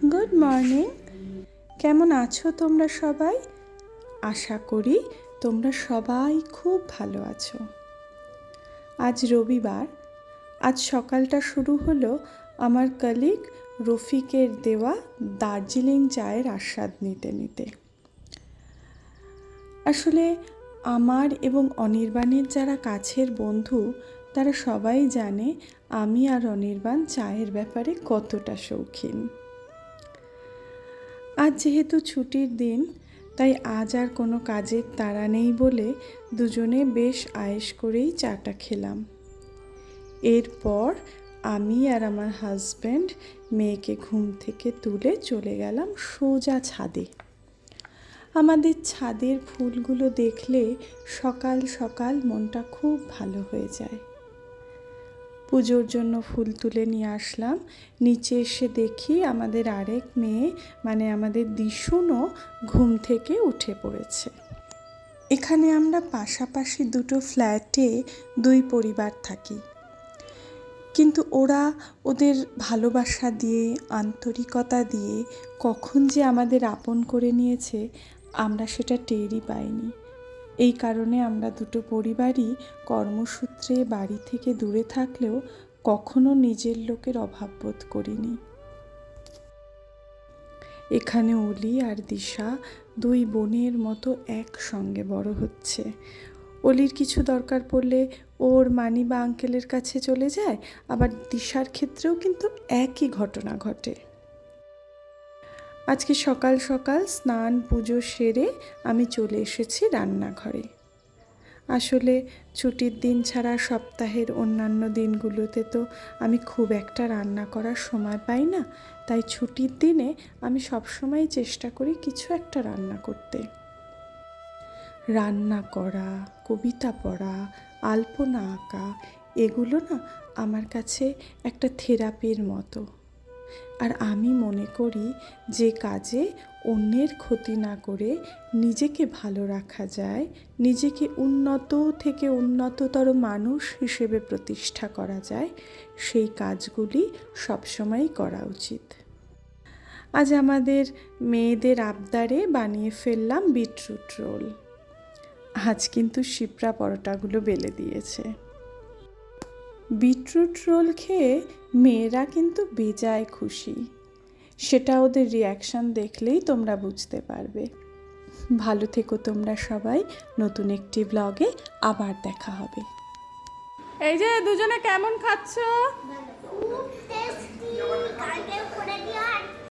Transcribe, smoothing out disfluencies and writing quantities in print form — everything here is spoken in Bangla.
Good morning. কেমন আছো তোমরা সবাই? আশা করি তোমরা সবাই খুব ভালো আছো। আজ রবিবার। আজ সকালটা শুরু হলো আমার কলিগ রফিকের দেওয়া দার্জিলিং চায়ের আস্বাদ নিতে নিতে। আসলে আমার এবং অনির্বাণের যারা কাছের বন্ধু তারা সবাই জানে আমি আর অনির্বাণ চায়ের ব্যাপারে কতটা শৌখিন। আজ যেহেতু ছুটির দিন, তাই আজ আর কোনো কাজের তাড়া নেই বলে দুজনে বেশ আয়েশ করেই চাটা খেলাম। এরপর আমি আর আমার হাজব্যান্ড মেয়েকে ঘুম থেকে তুলে চলে গেলাম সোজা ছাদে। আমাদের ছাদের ফুলগুলো দেখলে সকাল সকাল মনটা খুব ভালো হয়ে যায়। পুজোর জন্য ফুল তুলে নিয়ে আসলাম। নিচে এসে দেখি আমাদের আরেক মেয়ে মানে আমাদের দিশুনও ঘুম থেকে উঠে পড়েছে। এখানে আমরা পাশাপাশি দুটো ফ্ল্যাটে দুই পরিবার থাকি, কিন্তু ওরা ওদের ভালোবাসা দিয়ে আন্তরিকতা দিয়ে কখন যে আমাদের আপন করে নিয়েছে আমরা সেটা টেরই পাইনি। এই কারণে আমরা দুটো পরিবারই কর্মসূত্রে বাড়ি থেকে দূরে থাকলেও কখনো নিজের লোকের অভাব বোধ করিনি। এখানে অলি আর দিশা দুই বোনের মতো একসঙ্গে বড় হচ্ছে। অলির কিছু দরকার পড়লে ওর মানি বা আঙ্কেলের কাছে চলে যায়, আবার দিশার ক্ষেত্রেও কিন্তু একই ঘটনা ঘটে। আজকে সকাল সকাল স্নান পুজো সেরে আমি চলে এসেছি রান্নাঘরে। আসলে ছুটির দিন ছাড়া সপ্তাহের অন্যান্য দিনগুলোতে তো আমি খুব একটা রান্না করার সময় পাই না, তাই ছুটির দিনে আমি সবসময় চেষ্টা করি কিছু একটা রান্না করতে। রান্না করা, কবিতা পড়া, আলপনা আঁকা এগুলো না আমার কাছে একটা থেরাপির মতো। আর আমি মনে করি যে কাজে অন্যের ক্ষতি না করে নিজেকে ভালো রাখা যায়, নিজেকে উন্নত থেকে উন্নততর মানুষ হিসেবে প্রতিষ্ঠা করা যায়, সেই কাজগুলি সবসময়ই করা উচিত। আজ আমাদের মেয়েদের আবদারে বানিয়ে ফেললাম বিটরুট রোল। আজ কিন্তু শিপ্রা পরোটাগুলো বেলে দিয়েছে। বিটরুট রোল খেয়ে মেয়েরা কিন্তু বেজায় খুশি, সেটা ওদের রিয়াকশান দেখলেই তোমরা বুঝতে পারবে। ভালো থেকো তোমরা সবাই, নতুন একটি ব্লগে আবার দেখা হবে। এই যে দুজনে কেমন খাচ্ছ?